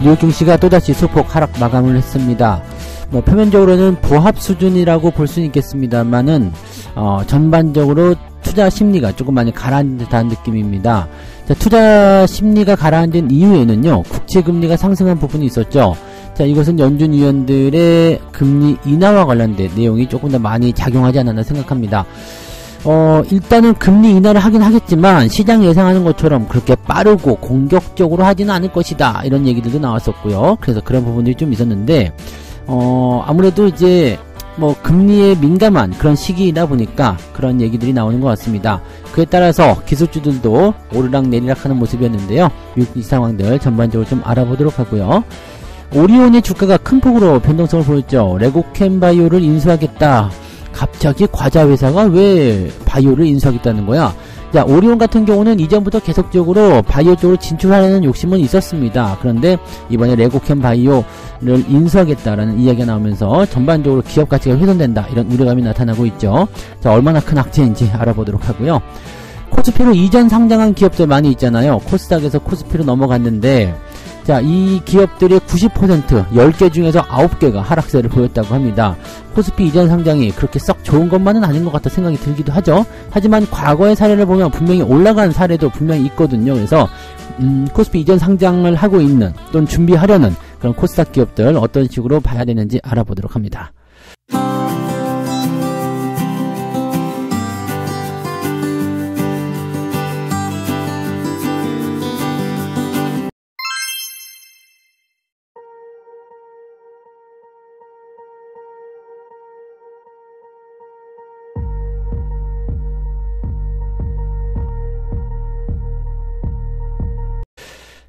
뉴욕 증시가 또다시 소폭 하락 마감을 했습니다. 뭐 표면적으로는 보합 수준이라고 볼 수는 있겠습니다만은 전반적으로 투자 심리가 조금 많이 가라앉은 듯한 느낌입니다. 자, 투자 심리가 가라앉은 이후에는요, 국채 금리가 상승한 부분이 있었죠. 자, 이것은 연준 위원들의 금리 인하와 관련된 내용이 조금 더 많이 작용하지 않았나 생각합니다. 일단은 금리 인하를 하긴 하겠지만 시장이 예상하는 것처럼 그렇게 빠르고 공격적으로 하지는 않을 것이다, 이런 얘기들도 나왔었고요. 그래서 그런 부분들이 좀 있었는데 아무래도 이제 뭐 금리에 민감한 그런 시기이다 보니까 그런 얘기들이 나오는 것 같습니다. 그에 따라서 기술주들도 오르락 내리락 하는 모습이었는데요. 이 상황들 전반적으로 좀 알아보도록 하고요. 오리온의 주가가 큰 폭으로 변동성을 보였죠. 레고캠 바이오를 인수하겠다. 갑자기 과자 회사가 왜 바이오를 인수하겠다는 거야? 자, 오리온 같은 경우는 이전부터 계속적으로 바이오 쪽으로 진출하려는 욕심은 있었습니다. 그런데 이번에 레고캠 바이오를 인수하겠다라는 이야기가 나오면서 전반적으로 기업 가치가 훼손된다, 이런 우려감이 나타나고 있죠. 자, 얼마나 큰 악재인지 알아보도록 하고요. 코스피로 이전 상장한 기업들 많이 있잖아요. 코스닥에서 코스피로 넘어갔는데, 자, 이 기업들의 90%, 10개 중에서 9개가 하락세를 보였다고 합니다. 코스피 이전 상장이 그렇게 썩 좋은 것만은 아닌 것 같다 생각이 들기도 하죠. 하지만 과거의 사례를 보면 분명히 올라간 사례도 분명히 있거든요. 그래서 코스피 이전 상장을 하고 있는 또는 준비하려는 그런 코스닥 기업들 어떤 식으로 봐야 되는지 알아보도록 합니다.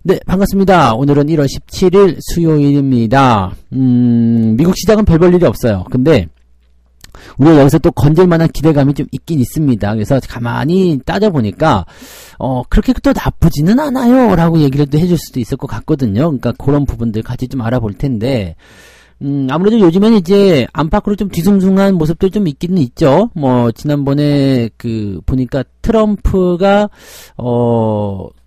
네, 반갑습니다. 오늘은 1월 17일 수요일입니다. 미국 시장은 별 볼 일이 없어요. 근데 우리가 여기서 또 건질 만한 기대감이 좀 있긴 있습니다. 그래서 가만히 따져보니까 그렇게 또 나쁘지는 않아요 라고 얘기를 또 해줄 수도 있을 것 같거든요. 그러니까 그런 부분들 같이 좀 알아볼 텐데, 아무래도 요즘에는 이제 안팎으로 좀 뒤숭숭한 모습도 좀 있기는 있죠. 뭐 지난번에 보니까 트럼프가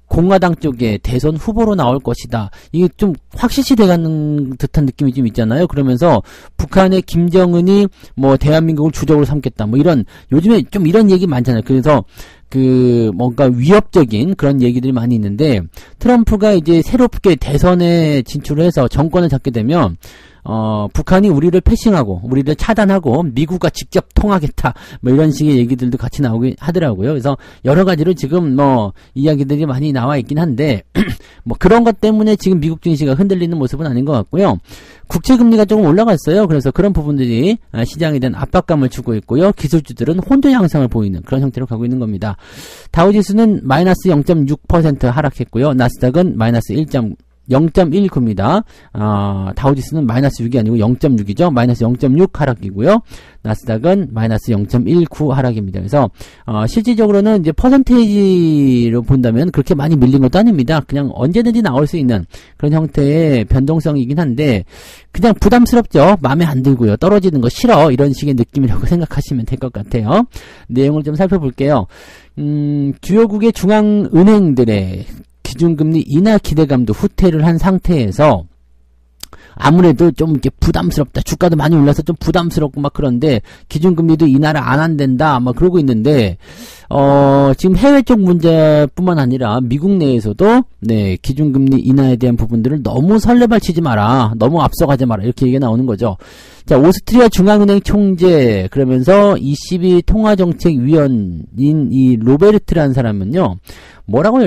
공화당 쪽에 대선 후보로 나올 것이다, 이게 좀 확실시 돼가는 듯한 느낌이 좀 있잖아요. 그러면서 북한의 김정은이 뭐 대한민국을 주적으로 삼겠다, 뭐 이런, 요즘에 좀 이런 얘기 많잖아요. 그래서 뭔가 위협적인 그런 얘기들이 많이 있는데, 트럼프가 이제 새롭게 대선에 진출해서 정권을 잡게 되면 북한이 우리를 패싱하고 우리를 차단하고 미국과 직접 통하겠다, 뭐 이런 식의 얘기들도 같이 나오긴 하더라고요. 그래서 여러 가지로 지금 뭐 이야기들이 많이 나와 있긴 한데 뭐 그런 것 때문에 지금 미국 증시가 흔들리는 모습은 아닌 것 같고요. 국채 금리가 조금 올라갔어요. 그래서 그런 부분들이 시장에 대한 압박감을 주고 있고요. 기술주들은 혼조 양상을 보이는 그런 형태로 가고 있는 겁니다. 다우지수는 마이너스 0.6% 하락했고요. 나스닥은 마이너스 0.19입니다. 다우지수는 마이너스 6이 아니고 0.6이죠. 마이너스 0.6 하락이고요. 나스닥은 마이너스 0.19 하락입니다. 그래서 실질적으로는 이제 퍼센테이지로 본다면 그렇게 많이 밀린 것도 아닙니다. 그냥 언제든지 나올 수 있는 그런 형태의 변동성이긴 한데 그냥 부담스럽죠. 마음에 안 들고요. 떨어지는 거 싫어, 이런 식의 느낌이라고 생각하시면 될 것 같아요. 내용을 좀 살펴볼게요. 주요국의 중앙은행들의 기준금리 인하 기대감도 후퇴를 한 상태에서 아무래도 좀 이렇게 부담스럽다, 주가도 많이 올라서 좀 부담스럽고 막 그런데 기준금리도 인하를 안 한댄다 막 그러고 있는데 지금 해외 쪽 문제뿐만 아니라 미국 내에서도 기준금리 인하에 대한 부분들을 너무 설레발치지 마라, 너무 앞서가지 마라, 이렇게 얘기가 나오는 거죠. 자, 오스트리아 중앙은행 총재, 그러면서 ECB 통화정책위원인 이 로베르트라는 사람은요, 뭐라고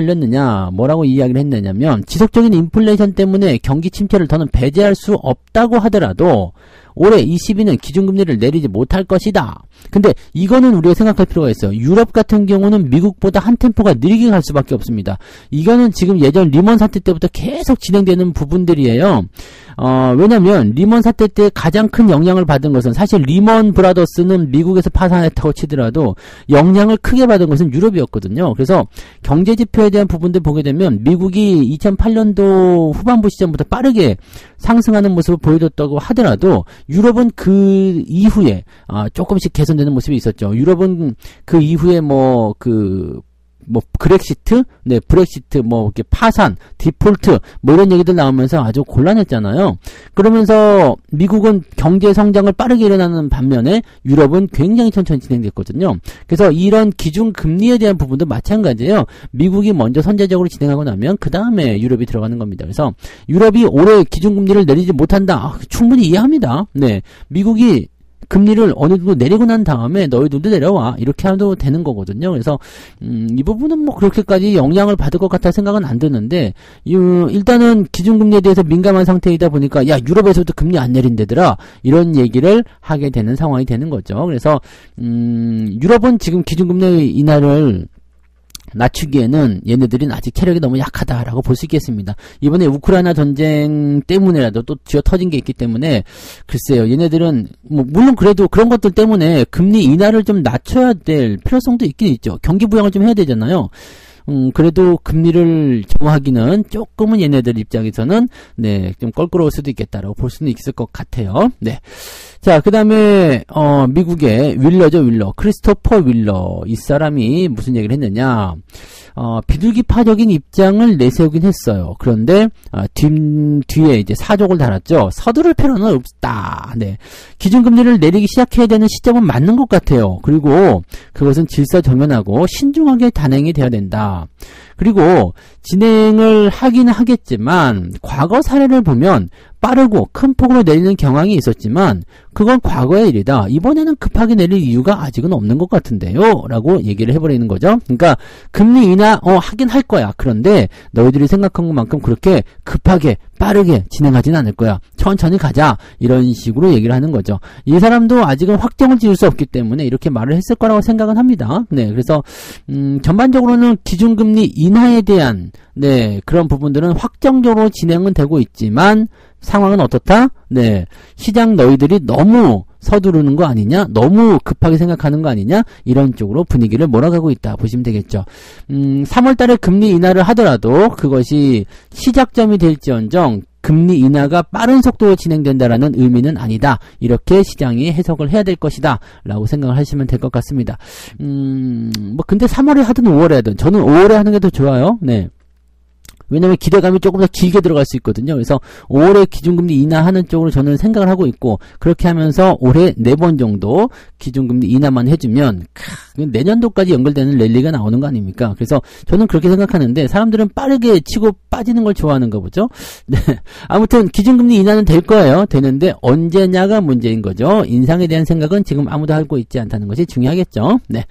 이야기를 했느냐면, 지속적인 인플레이션 때문에 경기 침체를 더는 배제할 수 없다고 하더라도 올해 ECB는 기준금리를 내리지 못할 것이다. 근데 이거는 우리가 생각할 필요가 있어요. 유럽 같은 경우는 미국보다 한 템포가 느리게 갈 수밖에 없습니다. 이거는 지금 예전 리먼 사태 때부터 계속 진행되는 부분들이에요. 왜냐면 리먼 사태 때 가장 큰 영향을 받은 것은, 사실 리먼 브라더스는 미국에서 파산했다고 치더라도 영향을 크게 받은 것은 유럽이었거든요. 그래서 경제 지표에 대한 부분들 보게 되면 미국이 2008년도 후반부 시점부터 빠르게 상승하는 모습을 보여줬다고 하더라도 유럽은 그 이후에 조금씩 개선되는 모습이 있었죠. 유럽은 그 이후에 뭐 그렉시트, 네, 브렉시트, 뭐 이렇게 파산, 디폴트, 뭐 이런 얘기들 나오면서 아주 곤란했잖아요. 그러면서 미국은 경제 성장을 빠르게 일어나는 반면에 유럽은 굉장히 천천히 진행됐거든요. 그래서 이런 기준 금리에 대한 부분도 마찬가지예요. 미국이 먼저 선제적으로 진행하고 나면 그 다음에 유럽이 들어가는 겁니다. 그래서 유럽이 올해 기준 금리를 내리지 못한다. 충분히 이해합니다. 네, 미국이 금리를 어느 정도 내리고 난 다음에 너희들도 내려와 이렇게 해도 되는 거거든요. 그래서 이 부분은 뭐 그렇게까지 영향을 받을 것 같아 생각은 안 드는데 일단은 기준금리에 대해서 민감한 상태이다 보니까 야 유럽에서도 금리 안 내린대더라 이런 얘기를 하게 되는 상황이 되는 거죠. 그래서 유럽은 지금 기준금리 인하를 낮추기에는 얘네들이 아직 체력이 너무 약하다라고 볼 수 있겠습니다. 이번에 우크라이나 전쟁 때문에라도 또 쥐어 터진 게 있기 때문에 글쎄요, 얘네들은 뭐 물론 그래도 그런 것들 때문에 금리 인하를 좀 낮춰야 될 필요성도 있긴 있죠. 경기 부양을 좀 해야 되잖아요. 그래도 금리를 정하기는 조금은 얘네들 입장에서는 네, 좀 껄끄러울 수도 있겠다라고 볼 수는 있을 것 같아요. 네. 자, 그 다음에 미국의 윌러죠, 윌러. 크리스토퍼 윌러. 이 사람이 무슨 얘기를 했느냐. 비둘기파적인 입장을 내세우긴 했어요. 그런데 뒤에 이제 사족을 달았죠. 서두를 필요는 없다. 네. 기준금리를 내리기 시작해야 되는 시점은 맞는 것 같아요. 그리고 그것은 질서정연하고 신중하게 단행이 돼야 된다. 그리고 진행을 하기는 하겠지만 과거 사례를 보면 빠르고 큰 폭으로 내리는 경향이 있었지만 그건 과거의 일이다. 이번에는 급하게 내릴 이유가 아직은 없는 것 같은데요. 라고 얘기를 해버리는 거죠. 그러니까 금리 인하 하긴 할 거야. 그런데 너희들이 생각한 것만큼 그렇게 급하게 빠르게 진행하지는 않을 거야. 천천히 가자. 이런 식으로 얘기를 하는 거죠. 이 사람도 아직은 확정을 지을 수 없기 때문에 이렇게 말을 했을 거라고 생각은 합니다. 네, 그래서 전반적으로는 기준금리 인하에 대한 네, 그런 부분들은 확정적으로 진행은 되고 있지만 상황은 어떻다? 네, 시장 너희들이 너무 서두르는 거 아니냐? 너무 급하게 생각하는 거 아니냐? 이런 쪽으로 분위기를 몰아가고 있다 보시면 되겠죠. 3월달에 금리 인하를 하더라도 그것이 시작점이 될지언정 금리 인하가 빠른 속도로 진행된다라는 의미는 아니다. 이렇게 시장이 해석을 해야 될 것이다. 라고 생각을 하시면 될 것 같습니다. 뭐 근데 3월에 하든 5월에 하든 저는 5월에 하는 게 더 좋아요. 네. 왜냐면 기대감이 조금 더 길게 들어갈 수 있거든요. 그래서 5월에 기준금리 인하하는 쪽으로 저는 생각을 하고 있고 그렇게 하면서 올해 4번 정도 기준금리 인하만 해주면 내년도까지 연결되는 랠리가 나오는 거 아닙니까? 그래서 저는 그렇게 생각하는데 사람들은 빠르게 치고 빠지는 걸 좋아하는가 보죠. 네. 아무튼 기준금리 인하는 될 거예요. 되는데 언제냐가 문제인 거죠. 인상에 대한 생각은 지금 아무도 하고 있지 않다는 것이 중요하겠죠. 네.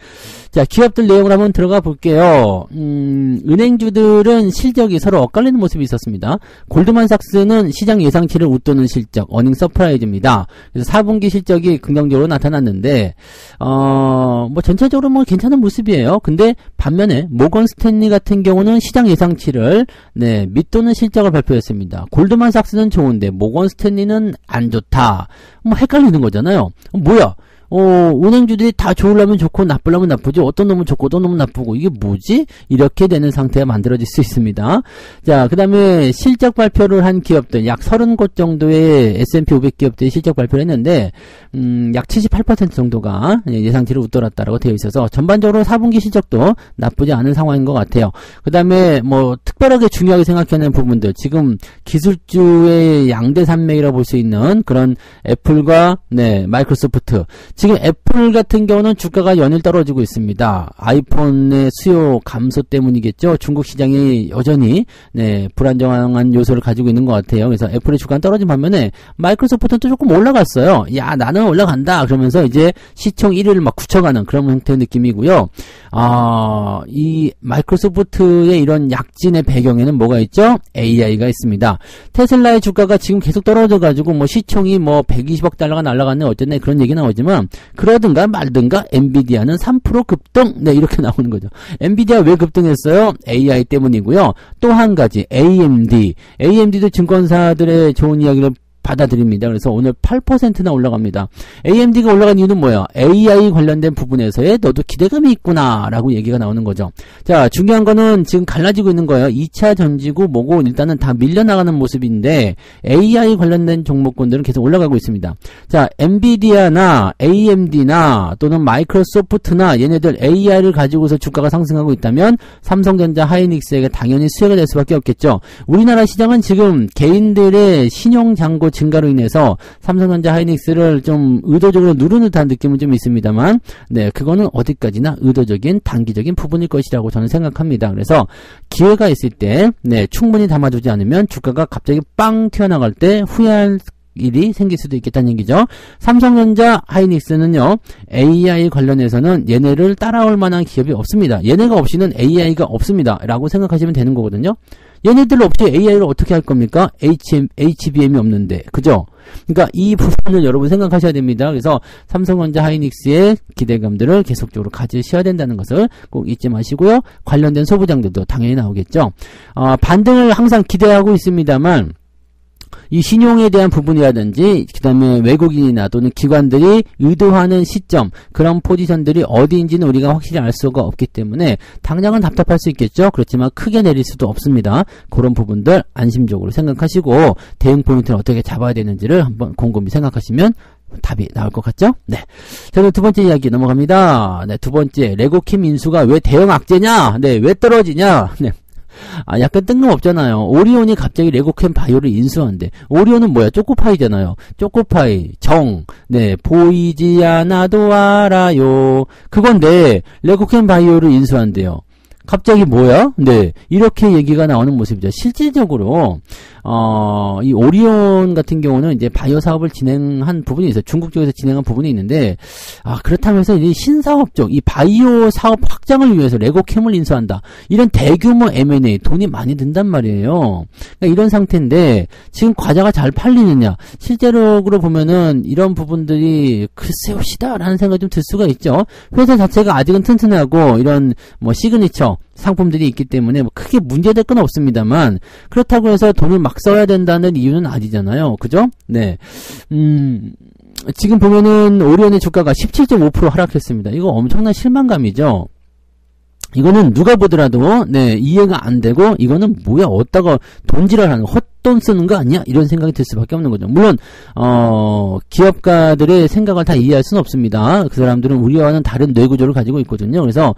자, 기업들 내용을 한번 들어가 볼게요. 은행주들은 실적이 서로 엇갈리는 모습이 있었습니다. 골드만삭스는 시장 예상치를 웃도는 실적, 어닝 서프라이즈입니다. 그래서 4분기 실적이 긍정적으로 나타났는데, 뭐 전체적으로 뭐 괜찮은 모습이에요. 근데 반면에 모건 스탠리 같은 경우는 시장 예상치를 네, 밑도는 실적을 발표했습니다. 골드만삭스는 좋은데 모건 스탠리는 안 좋다. 뭐 헷갈리는 거잖아요. 뭐야? 은행주들이 다 좋으려면 좋고 나쁘려면 나쁘지 어떤 놈은 좋고 어떤 놈은 나쁘고 이게 뭐지? 이렇게 되는 상태가 만들어질 수 있습니다. 자, 그 다음에 실적 발표를 한 기업들 약 30곳 정도의 S&P 500 기업들이 실적 발표를 했는데 약 78% 정도가 예상치를 웃돌았다라고 되어 있어서 전반적으로 4분기 실적도 나쁘지 않은 상황인 것 같아요. 그 다음에 뭐 특별하게 중요하게 생각하는 부분들 지금 기술주의 양대 산맥이라고 볼 수 있는 그런 애플과 네, 마이크로소프트 지금 애플 같은 경우는 주가가 연일 떨어지고 있습니다. 아이폰의 수요 감소 때문이겠죠. 중국 시장이 여전히 네, 불안정한 요소를 가지고 있는 것 같아요. 그래서 애플의 주가는 떨어진 반면에 마이크로소프트는 또 조금 올라갔어요. 야, 나는 올라간다. 그러면서 이제 시총 1위를 막 굳혀가는 그런 형태의 느낌이고요. 이 마이크로소프트의 이런 약진의 배경에는 뭐가 있죠? AI가 있습니다. 테슬라의 주가가 지금 계속 떨어져가지고 뭐 시총이 뭐 120억 달러가 날아갔네 어쨌네 그런 얘기 나오지만 그러든가 말든가 엔비디아는 3% 급등 네 이렇게 나오는 거죠. 엔비디아 왜 급등했어요? AI 때문이고요. 또 한 가지 AMD도 증권사들의 좋은 이야기를 받아들입니다. 그래서 오늘 8%나 올라갑니다. AMD가 올라간 이유는 뭐야? AI 관련된 부분에서의 너도 기대감이 있구나 라고 얘기가 나오는 거죠. 자, 중요한 거는 지금 갈라지고 있는 거예요. 2차 전지고 뭐고 일단은 다 밀려나가는 모습인데 AI 관련된 종목군들은 계속 올라가고 있습니다. 자, 엔비디아나 AMD나 또는 마이크로소프트나 얘네들 AI를 가지고서 주가가 상승하고 있다면 삼성전자, 하이닉스에게 당연히 수혜가 될 수밖에 없겠죠. 우리나라 시장은 지금 개인들의 신용잔고 증가로 인해서 삼성전자, 하이닉스를 좀 의도적으로 누르는 듯한 느낌은 좀 있습니다만, 네, 그거는 어디까지나 의도적인 단기적인 부분일 것이라고 저는 생각합니다. 그래서 기회가 있을 때, 네, 충분히 담아두지 않으면 주가가 갑자기 빵 튀어나갈 때 후회할 일이 생길 수도 있겠다는 얘기죠. 삼성전자, 하이닉스는요, AI 관련해서는 얘네를 따라올 만한 기업이 없습니다. 얘네가 없이는 AI가 없습니다. 라고 생각하시면 되는 거거든요. 얘네들 없이 AI를 어떻게 할 겁니까? HBM이 없는데. 그죠? 그러니까 이 부분을 여러분 생각하셔야 됩니다. 그래서 삼성전자, 하이닉스의 기대감들을 계속적으로 가지셔야 된다는 것을 꼭 잊지 마시고요. 관련된 소부장들도 당연히 나오겠죠. 반등을 항상 기대하고 있습니다만, 이 신용에 대한 부분이라든지 그 다음에 외국인이나 또는 기관들이 의도하는 시점, 그런 포지션들이 어디인지는 우리가 확실히 알 수가 없기 때문에 당장은 답답할 수 있겠죠. 그렇지만 크게 내릴 수도 없습니다. 그런 부분들 안심적으로 생각하시고 대응 포인트를 어떻게 잡아야 되는지를 한번 곰곰이 생각하시면 답이 나올 것 같죠? 네. 저는 두 번째 이야기 넘어갑니다. 네, 두 번째, 레고킴 인수가 왜 대형 악재냐? 네, 왜 떨어지냐? 네. 약간 뜬금없잖아요. 오리온이 갑자기 레고캠 바이오를 인수한대. 오리온은 뭐야? 초코파이잖아요. 초코파이, 네, 보이지 않아도 알아요. 그건데, 레고캠 바이오를 인수한대요. 갑자기 뭐야? 네, 이렇게 얘기가 나오는 모습이죠. 실질적으로 이 오리온 같은 경우는 이제 바이오 사업을 진행한 부분이 있어요. 중국 쪽에서 진행한 부분이 있는데, 그렇다면서 이 신사업 쪽, 이 바이오 사업 확장을 위해서 레고캠을 인수한다. 이런 대규모 M&A, 돈이 많이 든단 말이에요. 그러니까 이런 상태인데, 지금 과자가 잘 팔리느냐? 실제로로 보면은 이런 부분들이 글쎄요시다라는 생각이 좀 들 수가 있죠. 회사 자체가 아직은 튼튼하고, 이런 뭐 시그니처 상품들이 있기 때문에 뭐 크게 문제될 건 없습니다만, 그렇다고 해서 돈을 막 써야 된다는 이유는 아니잖아요. 그죠? 네. 지금 보면은 오리온의 주가가 17.5% 하락했습니다. 이거 엄청난 실망감이죠. 이거는 누가 보더라도 네, 이해가 안 되고, 이거는 뭐야, 어디다가 돈질하는 헛돈 쓰는 거 아니야? 이런 생각이 들 수밖에 없는 거죠. 물론 기업가들의 생각을 다 이해할 수는 없습니다. 그 사람들은 우리와는 다른 뇌구조를 가지고 있거든요. 그래서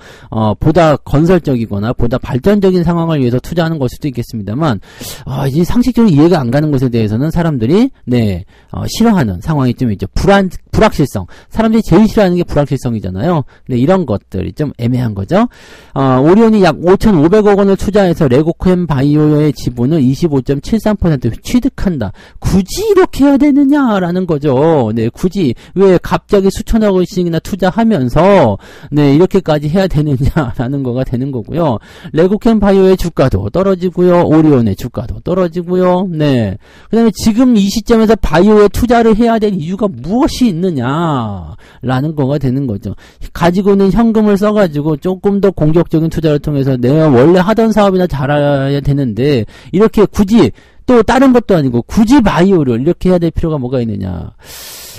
보다 건설적이거나 보다 발전적인 상황을 위해서 투자하는 걸 수도 있겠습니다만, 이 상식적으로 이해가 안 가는 것에 대해서는 사람들이 네, 싫어하는 상황이 좀 있죠. 불확실성. 사람들이 제일 싫어하는 게 불확실성이잖아요. 근데 이런 것들이 좀 애매한 거죠. 오리온이 약 5,500억 원을 투자해서 레고캠 바이오의 지분을 25.73% 취득한다. 굳이 이렇게 해야 되느냐라는 거죠. 네, 굳이 왜 갑자기 수천억 원씩이나 투자하면서 네, 이렇게까지 해야 되느냐라는 거가 되는 거고요. 레고캠 바이오의 주가도 떨어지고요. 오리온의 주가도 떨어지고요. 네. 그다음에 지금 이 시점에서 바이오에 투자를 해야 될 이유가 무엇이 있느냐라는 거가 되는 거죠. 가지고 있는 현금을 써가지고 조금 더 공격적인 투자를 통해서 내가 원래 하던 사업이나 잘해야 되는데, 이렇게 굳이 또 다른 것도 아니고 굳이 바이오를 이렇게 해야 될 필요가 뭐가 있느냐.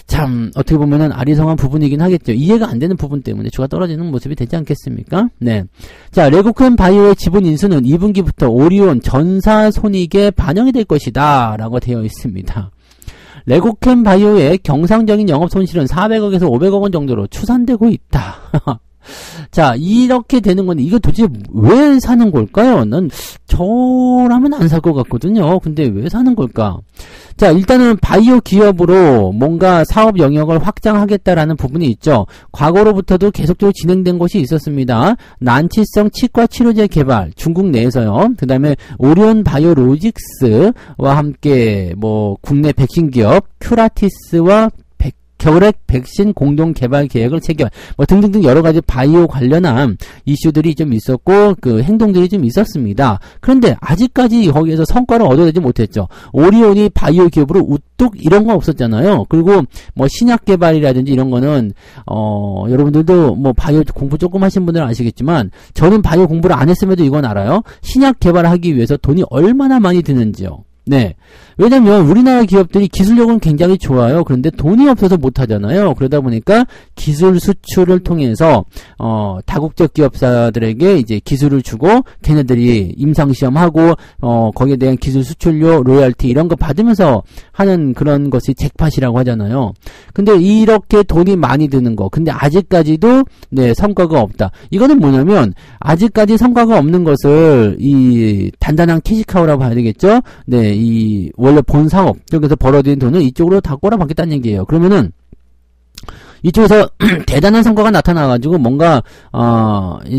참 어떻게 보면은 아리송한 부분이긴 하겠죠. 이해가 안 되는 부분 때문에 주가 떨어지는 모습이 되지 않겠습니까? 네. 자, 레고캠 바이오의 지분 인수는 2분기부터 오리온 전사 손익에 반영이 될 것이다 라고 되어 있습니다. 레고캠 바이오의 경상적인 영업 손실은 400억에서 500억 원 정도로 추산되고 있다. 자, 이렇게 되는 건데, 이거 도대체 왜 사는 걸까요? 난 저라면 안 살 것 같거든요. 근데 왜 사는 걸까? 자, 일단은 바이오 기업으로 뭔가 사업 영역을 확장하겠다라는 부분이 있죠. 과거로부터도 계속적으로 진행된 것이 있었습니다. 난치성 치과 치료제 개발, 중국 내에서요. 그 다음에 오리온 바이오로직스와 함께 뭐 국내 백신 기업 큐라티스와 결핵 백신 공동 개발 계획을 체결, 뭐 등등등 여러 가지 바이오 관련한 이슈들이 좀 있었고, 그 행동들이 좀 있었습니다. 그런데 아직까지 거기에서 성과를 얻어내지 못했죠. 오리온이 바이오 기업으로 우뚝 이런 거 없었잖아요. 그리고 뭐 신약 개발이라든지 이런 거는 여러분들도 뭐 바이오 공부 조금 하신 분들은 아시겠지만, 저는 바이오 공부를 안 했음에도 이건 알아요. 신약 개발하기 위해서 돈이 얼마나 많이 드는지요. 네. 왜냐면 우리나라 기업들이 기술력은 굉장히 좋아요. 그런데 돈이 없어서 못하잖아요. 그러다 보니까 기술 수출을 통해서 다국적 기업사들에게 이제 기술을 주고 걔네들이 임상시험하고 거기에 대한 기술 수출료, 로열티 이런 거 받으면서 하는 그런 것이 잭팟이라고 하잖아요. 근데 이렇게 돈이 많이 드는 거. 근데 아직까지도 네, 성과가 없다. 이거는 뭐냐면 아직까지 성과가 없는 것을 이 단단한 캐시카우라고 봐야 되겠죠. 네, 이 원래 본 사업 쪽에서 벌어들인 돈을 이쪽으로 다 꼬라박겠다는 얘기예요. 그러면은 이쪽에서 대단한 성과가 나타나가지고 뭔가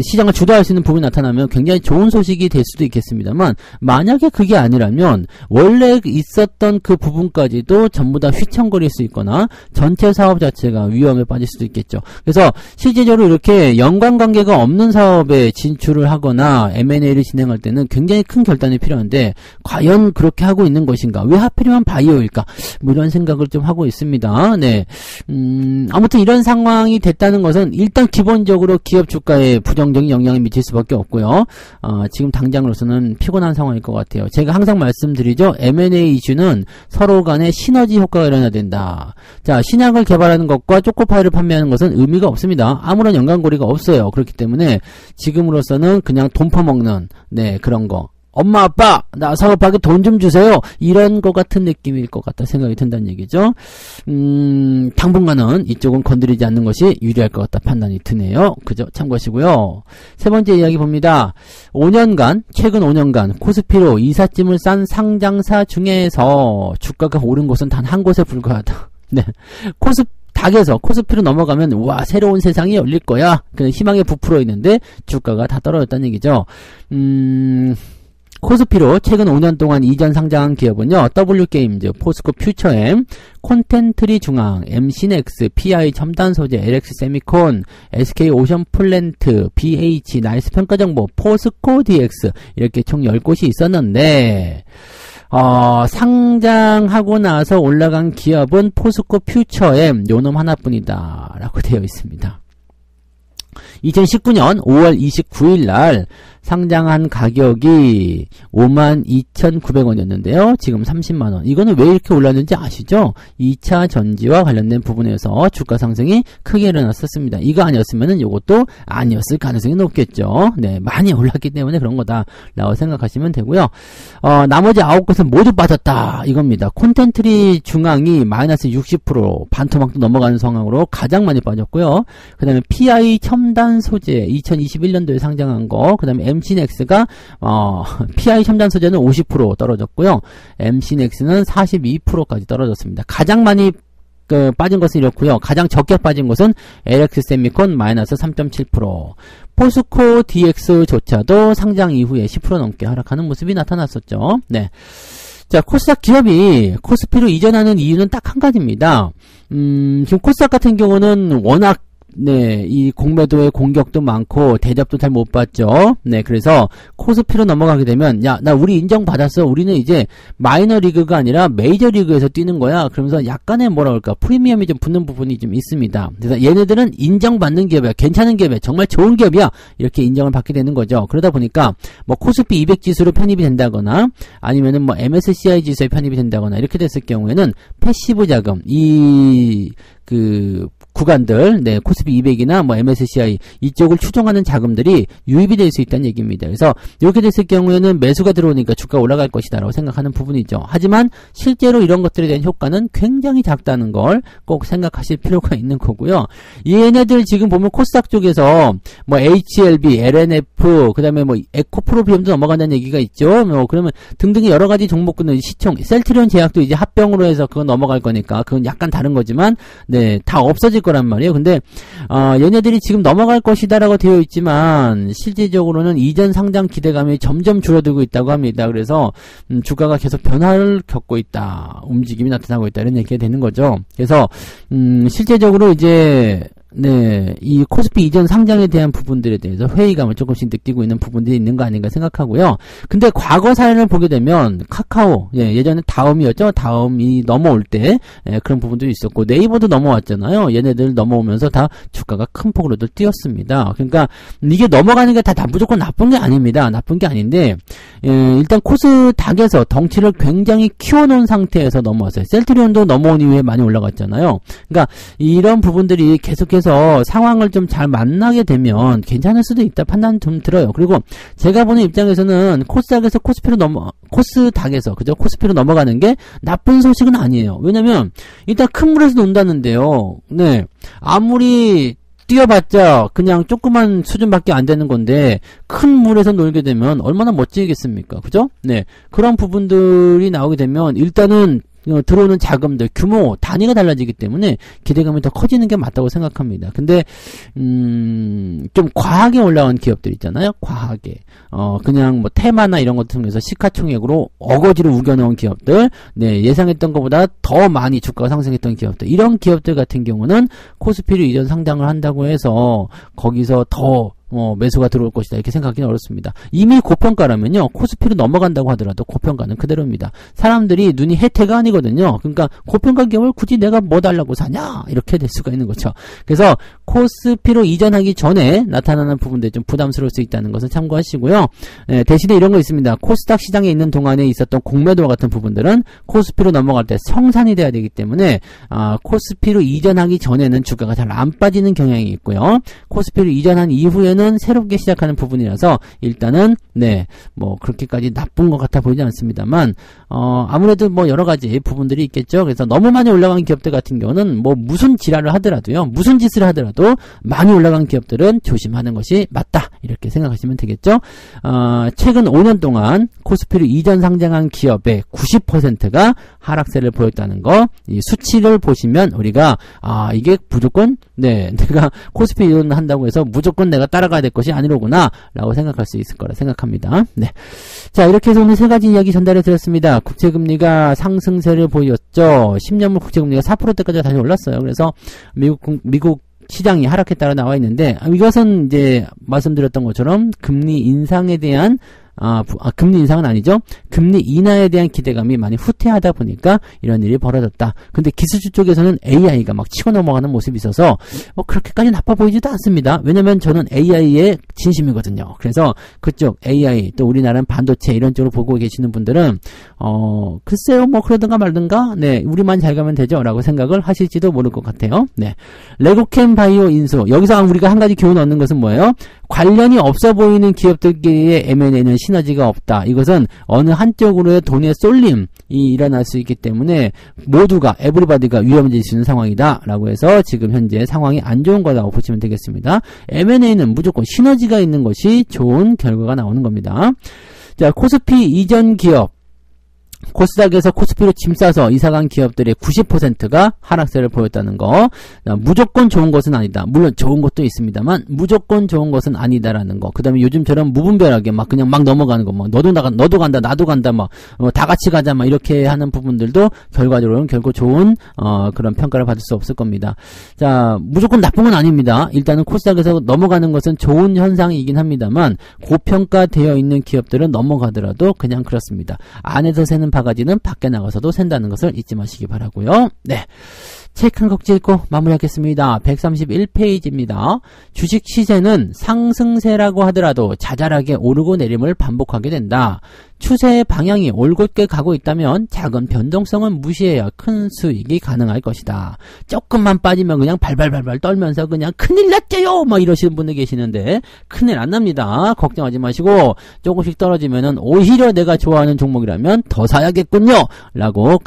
시장을 주도할 수 있는 부분이 나타나면 굉장히 좋은 소식이 될 수도 있겠습니다만 만약에 그게 아니라면 원래 있었던 그 부분까지도 전부 다 휘청거릴 수 있거나 전체 사업 자체가 위험에 빠질 수도 있겠죠. 그래서 실제적으로 이렇게 연관관계가 없는 사업에 진출을 하거나 M&A를 진행할 때는 굉장히 큰 결단이 필요한데 과연 그렇게 하고 있는 것인가? 왜 하필이면 바이오일까? 뭐 이런 생각을 좀 하고 있습니다. 네, 아무튼 이런 상황이 됐다는 것은 일단 기본적으로 기업 주가에 부정적인 영향을 미칠 수밖에 없고요. 지금 당장으로서는 피곤한 상황일 것 같아요. 제가 항상 말씀드리죠. M&A 이슈는 서로 간에 시너지 효과가 일어나야 된다. 자, 신약을 개발하는 것과 초코파이를 판매하는 것은 의미가 없습니다. 아무런 연관고리가 없어요. 그렇기 때문에 지금으로서는 그냥 돈 퍼먹는 네, 그런 거. 엄마 아빠 나 사업하게 돈 좀 주세요 이런 것 같은 느낌일 것 같다 생각이 든다는 얘기죠. 당분간은 이쪽은 건드리지 않는 것이 유리할 것 같다 판단이 드네요. 그죠? 참고하시고요. 세 번째 이야기 봅니다. 최근 5년간 코스피로 이삿짐을 싼 상장사 중에서 주가가 오른 곳은 단 한 곳에 불과하다. 네, 닭에서 코스피로 넘어가면 와 새로운 세상이 열릴 거야. 그냥 희망에 부풀어 있는데 주가가 다 떨어졌다는 얘기죠. 코스피로 최근 5년 동안 이전 상장한 기업은요. W게임즈, 포스코 퓨처엠, 콘텐트리 중앙, MC넥스, PI 첨단소재, LX 세미콘, SK 오션플랜트, BH, 나이스 평가정보, 포스코 DX 이렇게 총 10곳이 있었는데 상장하고 나서 올라간 기업은 포스코 퓨처엠 요놈 하나뿐이다 라고 되어 있습니다. 2019년 5월 29일 날 상장한 가격이 52,900원이었는데요. 지금 30만원. 이거는 왜 이렇게 올랐는지 아시죠? 2차 전지와 관련된 부분에서 주가 상승이 크게 일어났었습니다. 이거 아니었으면 이것도 아니었을 가능성이 높겠죠. 네, 많이 올랐기 때문에 그런 거다라고 생각하시면 되고요. 나머지 9곳은 모두 빠졌다. 이겁니다. 콘텐트리 중앙이 마이너스 60% 반토막도 넘어가는 상황으로 가장 많이 빠졌고요. 그 다음에 PI 첨단 소재 2021년도에 상장한 거, 그 다음에 MC넥스가 PI 첨단 소재는 50% 떨어졌고요. MC넥스는 42%까지 떨어졌습니다. 가장 많이 빠진 것은 이렇고요. 가장 적게 빠진 것은 LX 세미콘 마이너스 3.7%. 포스코 DX조차도 상장 이후에 10% 넘게 하락하는 모습이 나타났었죠. 네. 자, 코스닥 기업이 코스피로 이전하는 이유는 딱 한 가지입니다. 지금 코스닥 같은 경우는 워낙 네, 이 공매도의 공격도 많고 대접도 잘 못 받죠. 네, 그래서 코스피로 넘어가게 되면 야, 나 우리 인정받았어. 우리는 이제 마이너 리그가 아니라 메이저 리그에서 뛰는 거야. 그러면서 약간의 뭐라 그럴까 프리미엄이 좀 붙는 부분이 좀 있습니다. 그래서 얘네들은 인정받는 기업이야. 괜찮은 기업이야. 정말 좋은 기업이야. 이렇게 인정을 받게 되는 거죠. 그러다 보니까 뭐 코스피 200 지수로 편입이 된다거나 아니면은 뭐 MSCI 지수에 편입이 된다거나 이렇게 됐을 경우에는 패시브 자금 구간들, 네, 코스피 200이나 뭐 MSCI 이쪽을 추종하는 자금들이 유입이 될 수 있다는 얘기입니다. 그래서 이렇게 됐을 경우에는 매수가 들어오니까 주가가 올라갈 것이다라고 생각하는 부분이죠. 하지만 실제로 이런 것들에 대한 효과는 굉장히 작다는 걸 꼭 생각하실 필요가 있는 거고요. 얘네들 지금 보면 코스닥 쪽에서 뭐 HLB, LNF, 그다음에 뭐 에코프로비움도 넘어간다는 얘기가 있죠. 뭐 그러면 등등의 여러 가지 종목군은 시총, 셀트리온 제약도 이제 합병으로 해서 그건 넘어갈 거니까 그건 약간 다른 거지만 네, 다 없어질 거란 말이에요. 근데 얘네들이 지금 넘어갈 것이다라고 되어 있지만 실질적으로는 이전 상장 기대감이 점점 줄어들고 있다고 합니다. 그래서 주가가 계속 변화를 겪고 있다, 움직임이 나타나고 있다 이런 얘기가 되는 거죠. 그래서 실제적으로 이제 네, 이 코스피 이전 상장에 대한 부분들에 대해서 회의감을 조금씩 느끼고 있는 부분들이 있는 거 아닌가 생각하고요. 근데 과거 사례를 보게 되면 카카오, 예전에 다음이었죠. 다음이 넘어올 때 그런 부분도 있었고 네이버도 넘어왔잖아요. 얘네들 넘어오면서 다 주가가 큰 폭으로도 뛰었습니다. 그러니까 이게 넘어가는 게 다 무조건 나쁜 게 아닙니다. 나쁜 게 아닌데 일단 코스닥에서 덩치를 굉장히 키워놓은 상태에서 넘어왔어요. 셀트리온도 넘어온 이후에 많이 올라갔잖아요. 그러니까 이런 부분들이 계속해서 상황을 좀 잘 만나게 되면 괜찮을 수도 있다 판단 좀 들어요. 그리고 제가 보는 입장에서는 코스닥에서 코스피로 넘어가는 게 나쁜 소식은 아니에요. 왜냐면 일단 큰 물에서 논다는데요. 네, 아무리 뛰어봤자 그냥 조그만 수준밖에 안 되는 건데 큰 물에서 놀게 되면 얼마나 멋지겠습니까? 그죠? 네, 그런 부분들이 나오게 되면 일단은 들어오는 자금들, 규모, 단위가 달라지기 때문에 기대감이 더 커지는 게 맞다고 생각합니다. 근데, 좀 과하게 올라온 기업들 있잖아요? 과하게. 그냥 뭐 테마나 이런 것 통해서 시가총액으로 어거지로 우겨놓은 기업들, 네, 예상했던 것보다 더 많이 주가가 상승했던 기업들, 이런 기업들 같은 경우는 코스피를 이전 상장을 한다고 해서 거기서 더 매수가 들어올 것이다 이렇게 생각하기는 어렵습니다. 이미 고평가라면요 코스피로 넘어간다고 하더라도 고평가는 그대로입니다. 사람들이 눈이 혜태가 아니거든요. 그러니까 고평가 기업을 굳이 내가 뭐 달라고 사냐 이렇게 될 수가 있는 거죠. 그래서 코스피로 이전하기 전에 나타나는 부분들이 좀 부담스러울 수 있다는 것을 참고하시고요. 대신에 이런 거 있습니다. 코스닥 시장에 있는 동안에 있었던 공매도와 같은 부분들은 코스피로 넘어갈 때 성산이 돼야 되기 때문에 코스피로 이전하기 전에는 주가가 잘 안 빠지는 경향이 있고요. 코스피로 이전한 이후에는 새롭게 시작하는 부분이라서 일단은 뭐 그렇게까지 나쁜 것 같아 보이지 않습니다만 아무래도 뭐 여러 가지 부분들이 있겠죠. 그래서 너무 많이 올라간 기업들 같은 경우는 뭐 무슨 지랄을 하더라도요, 무슨 짓을 하더라도 많이 올라간 기업들은 조심하는 것이 맞다 이렇게 생각하시면 되겠죠. 최근 5년 동안 코스피를 이전 상장한 기업의 90%가 하락세를 보였다는 거, 이 수치를 보시면 우리가 이게 무조건 내가 코스피 이전한다고 해서 무조건 내가 따라가야 될 것이 아니로구나 라고 생각할 수 있을 거라 생각합니다. 네. 자, 이렇게 해서 오늘 세 가지 이야기 전달해 드렸습니다. 국채금리가 상승세를 보였죠. 10년물 국채금리가 4%대까지 다시 올랐어요. 그래서 미국 시장이 하락했다고 나와 있는데 이것은 이제 말씀드렸던 것처럼 금리 인상에 대한 금리 인상은 아니죠. 금리 인하에 대한 기대감이 많이 후퇴하다 보니까 이런 일이 벌어졌다. 근데 기술주 쪽에서는 AI가 막 치고 넘어가는 모습이 있어서 뭐 그렇게까지 나빠 보이지도 않습니다. 왜냐면 저는 AI의 진심이거든요. 그래서 그쪽 AI 또 우리나라는 반도체 이런 쪽으로 보고 계시는 분들은 글쎄요 뭐 그러든가 말든가 우리만 잘 가면 되죠 라고 생각을 하실지도 모를 것 같아요. 레고캠 바이오 인수, 여기서 우리가 한 가지 교훈 얻는 것은 뭐예요? 관련이 없어 보이는 기업들끼리의 M&A는 시너지가 없다. 이것은 어느 한쪽으로의 돈의 쏠림이 일어날 수 있기 때문에 모두가 에브리바디가 위험해질 수 있는 상황이다 라고 해서 지금 현재 상황이 안 좋은 거라고 보시면 되겠습니다. M&A는 무조건 시너지가 있는 것이 좋은 결과가 나오는 겁니다. 자, 코스피 이전 기업, 코스닥에서 코스피로 짐 싸서 이사간 기업들의 90%가 하락세를 보였다는 거. 무조건 좋은 것은 아니다. 물론 좋은 것도 있습니다만 무조건 좋은 것은 아니다라는 거. 그 다음에 요즘처럼 무분별하게 그냥 넘어가는 거. 너도 간다 나도 간다 다 같이 가자 이렇게 하는 부분들도 결과적으로는 결코 좋은 그런 평가를 받을 수 없을 겁니다. 자, 무조건 나쁜 건 아닙니다. 일단은 코스닥에서 넘어가는 것은 좋은 현상이긴 합니다만 고평가되어 있는 기업들은 넘어가더라도 그냥 그렇습니다. 안에서 새는 바가지는 밖에 나가서도 샌다는 것을 잊지 마시기 바라고요. 네, 책 한 꼭지 읽고 마무리하겠습니다. 131페이지입니다. 주식 시세는 상승세라고 하더라도 자잘하게 오르고 내림을 반복하게 된다. 추세의 방향이 올곧게 가고 있다면 작은 변동성은 무시해야 큰 수익이 가능할 것이다. 조금만 빠지면 그냥 발발발발 떨면서 그냥 큰일 났죠요 이러시는 분들 계시는데 큰일 안 납니다. 걱정하지 마시고 조금씩 떨어지면은 오히려 내가 좋아하는 종목이라면 더 사야겠군요 라고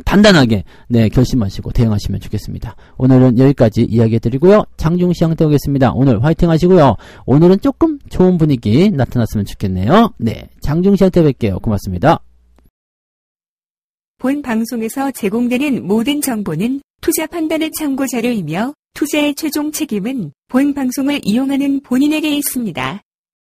단단하게 결심하시고 대응하시면 좋겠습니다. 오늘은 여기까지 이야기 해드리고요. 장중시장 때 오겠습니다. 오늘 화이팅 하시고요. 오늘은 조금 좋은 분위기 나타났으면 좋겠네요. 네, 장중시장 때 뵐게요. 고맙습니다. 본 방송에서 제공되는 모든 정보는 투자 판단의 참고 자료이며 투자의 최종 책임은 본 방송을 이용하는 본인에게 있습니다.